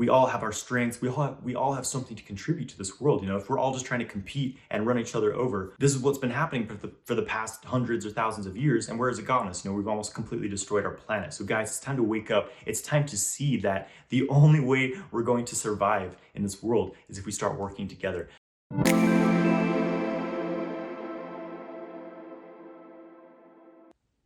We all have our strengths. We all have something to contribute to this world. If we're all just trying to compete and run each other over, this is what's been happening for the past hundreds or thousands of years. And where has it gotten us? We've almost completely destroyed our planet. So guys, it's time to wake up. It's time to see that the only way we're going to survive in this world is if we start working together.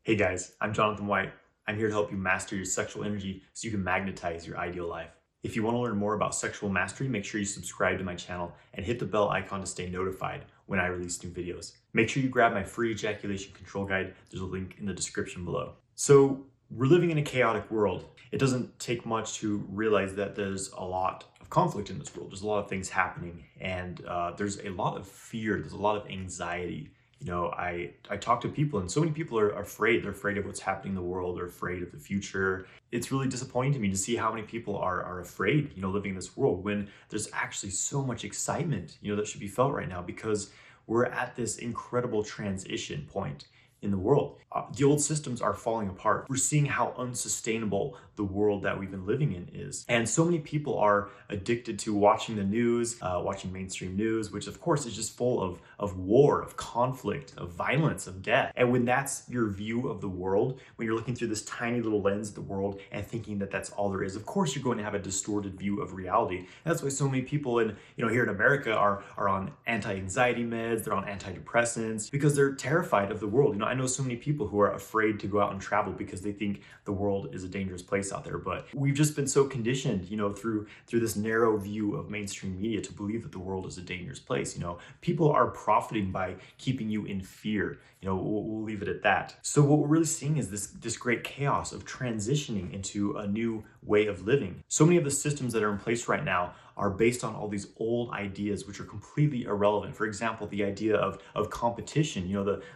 Hey guys, I'm Jonathan White. I'm here to help you master your sexual energy so you can magnetize your ideal life. If you want to learn more about sexual mastery, make sure you subscribe to my channel and hit the bell icon to stay notified when I release new videos. Make sure you grab my free ejaculation control guide. There's a link in the description below. So we're living in a chaotic world. It doesn't take much to realize that there's a lot of conflict in this world. There's a lot of things happening, and there's a lot of fear. There's a lot of anxiety. I talk to people, and so many people are afraid. They're afraid of what's happening in the world. They're afraid of the future. It's really disappointing to me to see how many people are afraid, living in this world when there's actually so much excitement, that should be felt right now, because we're at this incredible transition point in the world. The old systems are falling apart. We're seeing how unsustainable the world that we've been living in is. And so many people are addicted to watching the news, watching mainstream news, which of course is just full of war, of conflict, of violence, of death. And when that's your view of the world, when you're looking through this tiny little lens of the world and thinking that that's all there is, of course you're going to have a distorted view of reality. And that's why so many people here in America are on anti-anxiety meds, they're on antidepressants, because they're terrified of the world. I know so many people who are afraid to go out and travel because they think the world is a dangerous place out there. But we've just been so conditioned, through this narrow view of mainstream media to believe that the world is a dangerous place. People are profiting by keeping you in fear. We'll leave it at that. So what we're really seeing is this great chaos of transitioning into a new way of living. So many of the systems that are in place right now are based on all these old ideas which are completely irrelevant. For example, the idea of competition,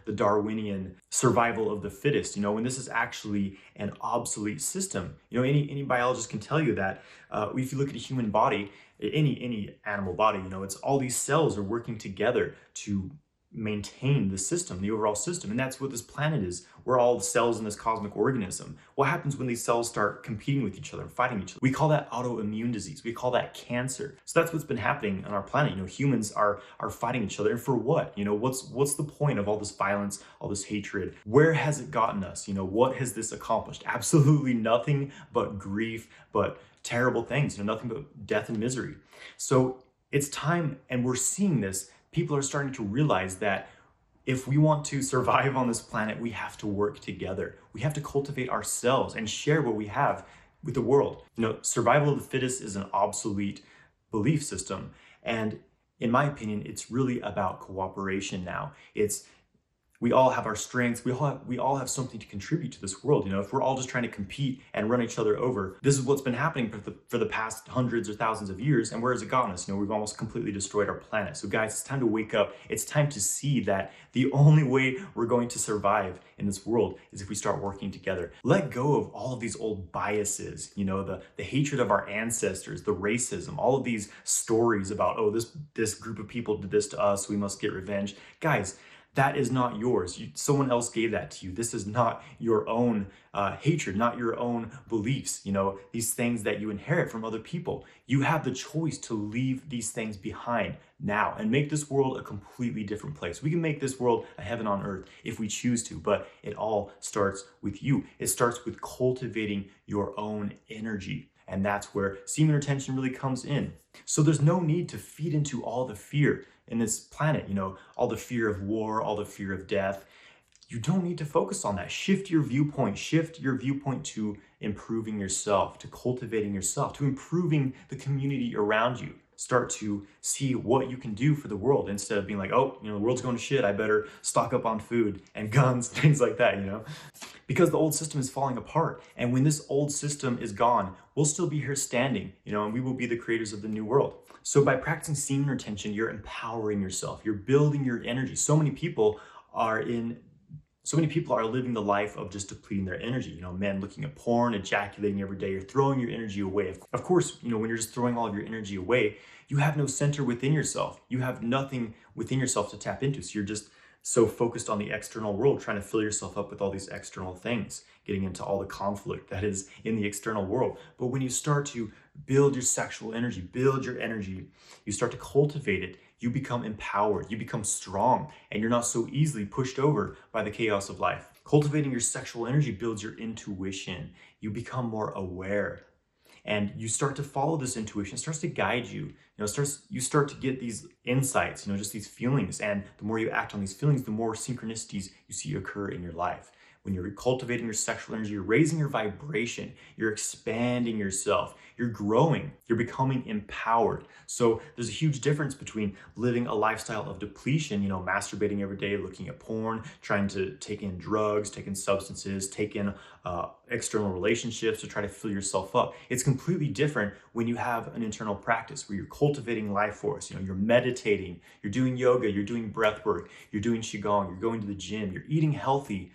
the Darwinian survival of the fittest, when this is actually an obsolete system. Any biologist can tell you that if you look at a human body, any animal body, it's all these cells are working together to maintain the system, the overall system. And that's what this planet is. We're all cells in this cosmic organism. What happens when these cells start competing with each other and fighting each other? We call that autoimmune disease. We call that cancer. So that's what's been happening on our planet. Humans are fighting each other. And for what? What's the point of all this violence, all this hatred? Where has it gotten us? What has this accomplished? Absolutely nothing but grief, but terrible things, nothing but death and misery. So it's time, and we're seeing this. People are starting to realize that if we want to survive on this planet, we have to work together. We have to cultivate ourselves and share what we have with the world. Survival of the fittest is an obsolete belief system. And in my opinion, it's really about cooperation now. We all have our strengths. We all have something to contribute to this world. If we're all just trying to compete and run each other over, this is what's been happening for the past hundreds or thousands of years. And where has it gotten us? We've almost completely destroyed our planet. So guys, it's time to wake up. It's time to see that the only way we're going to survive in this world is if we start working together. Let go of all of these old biases, the hatred of our ancestors, the racism, all of these stories about, oh, this group of people did this to us, we must get revenge. Guys, that is not yours. Someone else gave that to you. This is not your own hatred, not your own beliefs, these things that you inherit from other people. You have the choice to leave these things behind now and make this world a completely different place. We can make this world a heaven on earth if we choose to, but it all starts with you. It starts with cultivating your own energy. And that's where semen retention really comes in. So there's no need to feed into all the fear in this planet, all the fear of war, all the fear of death. You don't need to focus on that. Shift your viewpoint to improving yourself, to cultivating yourself, to improving the community around you. Start to see what you can do for the world instead of being like, oh, the world's going to shit, I better stock up on food and guns, things like that, Because the old system is falling apart. And when this old system is gone, we'll still be here standing, and we will be the creators of the new world. So by practicing semen retention, you're empowering yourself, you're building your energy. So many people are living the life of just depleting their energy. Men looking at porn, ejaculating every day. You're throwing your energy away. Of course, when you're just throwing all of your energy away, you have no center within yourself. You have nothing within yourself to tap into. So you're just so focused on the external world, trying to fill yourself up with all these external things, getting into all the conflict that is in the external world. But when you start to build your sexual energy, build your energy, you start to cultivate it, you become empowered, you become strong, and you're not so easily pushed over by the chaos of life. Cultivating your sexual energy builds your intuition. You become more aware, and you start to follow this intuition. It starts to guide you. You start to get these insights, just these feelings. And the more you act on these feelings, the more synchronicities you see occur in your life. When you're cultivating your sexual energy, you're raising your vibration, you're expanding yourself, you're growing, you're becoming empowered. So there's a huge difference between living a lifestyle of depletion, masturbating every day, looking at porn, trying to take in drugs, take in substances, take in external relationships to try to fill yourself up. It's completely different when you have an internal practice where you're cultivating life force. You're meditating, you're doing yoga, you're doing breath work, you're doing qigong, you're going to the gym, you're eating healthy,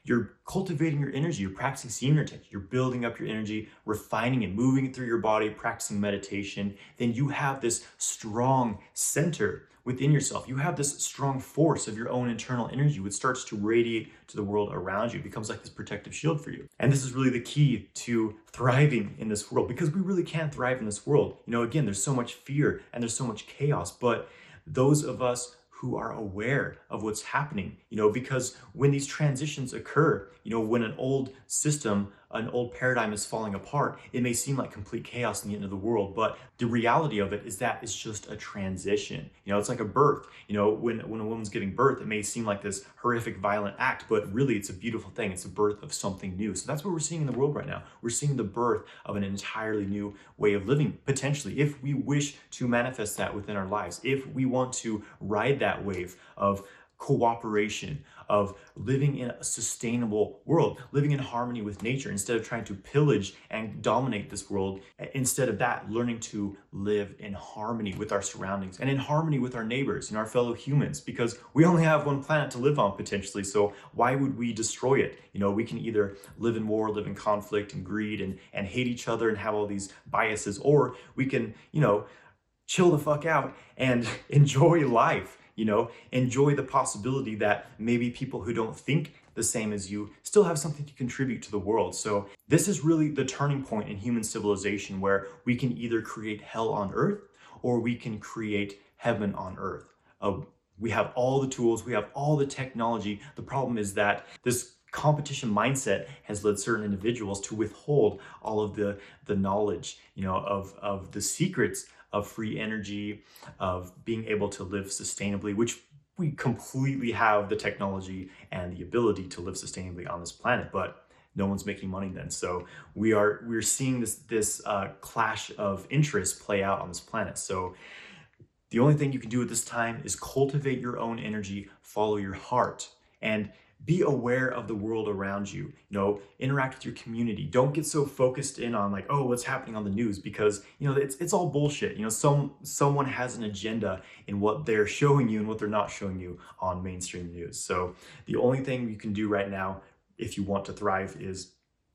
you're cultivating your energy, you're practicing semen retention, you're building up your energy, refining it, moving it through your body, practicing meditation. Then you have this strong center within yourself. You have this strong force of your own internal energy, which starts to radiate to the world around you. It becomes like this protective shield for you. And this is really the key to thriving in this world, because we really can't thrive in this world. Again, there's so much fear and there's so much chaos, but those of us who are aware of what's happening, because when these transitions occur, when an old system, an old paradigm is falling apart, it may seem like complete chaos in the end of the world, but the reality of it is that it's just a transition. It's like a birth. When a woman's giving birth, it may seem like this horrific, violent act, but really it's a beautiful thing. It's a birth of something new. So that's what we're seeing in the world right now. We're seeing the birth of an entirely new way of living, potentially, if we wish to manifest that within our lives, if we want to ride that wave of cooperation, of living in a sustainable world, living in harmony with nature, instead of trying to pillage and dominate this world. Instead of that, learning to live in harmony with our surroundings and in harmony with our neighbors and our fellow humans, because we only have one planet to live on potentially. So why would we destroy it? We can either live in war, live in conflict and greed and hate each other and have all these biases, or we can, chill the fuck out and enjoy life. Enjoy the possibility that maybe people who don't think the same as you still have something to contribute to the world. So this is really the turning point in human civilization, where we can either create hell on earth or we can create heaven on earth. We have all the tools, we have all the technology. The problem is that this competition mindset has led certain individuals to withhold all of the knowledge, of the secrets of free energy, of being able to live sustainably, which we completely have the technology and the ability to live sustainably on this planet, but no one's making money then. So we're seeing this clash of interests play out on this planet. So the only thing you can do at this time is cultivate your own energy, follow your heart, and be aware of the world around you. Interact with your community. Don't get so focused in on what's happening on the news, because it's all bullshit. Someone has an agenda in what they're showing you and what they're not showing you on mainstream news. So the only thing you can do right now, if you want to thrive, is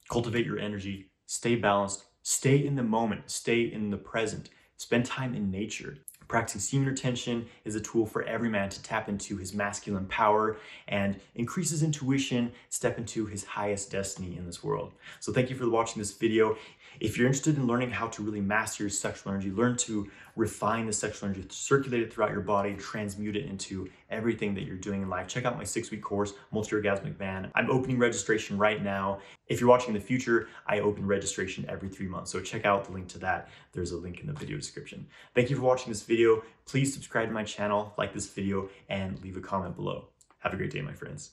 cultivate your energy, stay balanced, stay in the moment, stay in the present, spend time in nature. Practicing semen retention is a tool for every man to tap into his masculine power and increase his intuition, step into his highest destiny in this world. So thank you for watching this video. If you're interested in learning how to really master your sexual energy, learn to refine the sexual energy, circulate it throughout your body, transmute it into everything that you're doing in life, check out my 6-week course, Multi-Orgasmic Man. I'm opening registration right now. If you're watching in the future, I open registration every 3 months. So check out the link to that. There's a link in the video description. Thank you for watching this video. Please subscribe to my channel, like this video, and leave a comment below. Have a great day, my friends.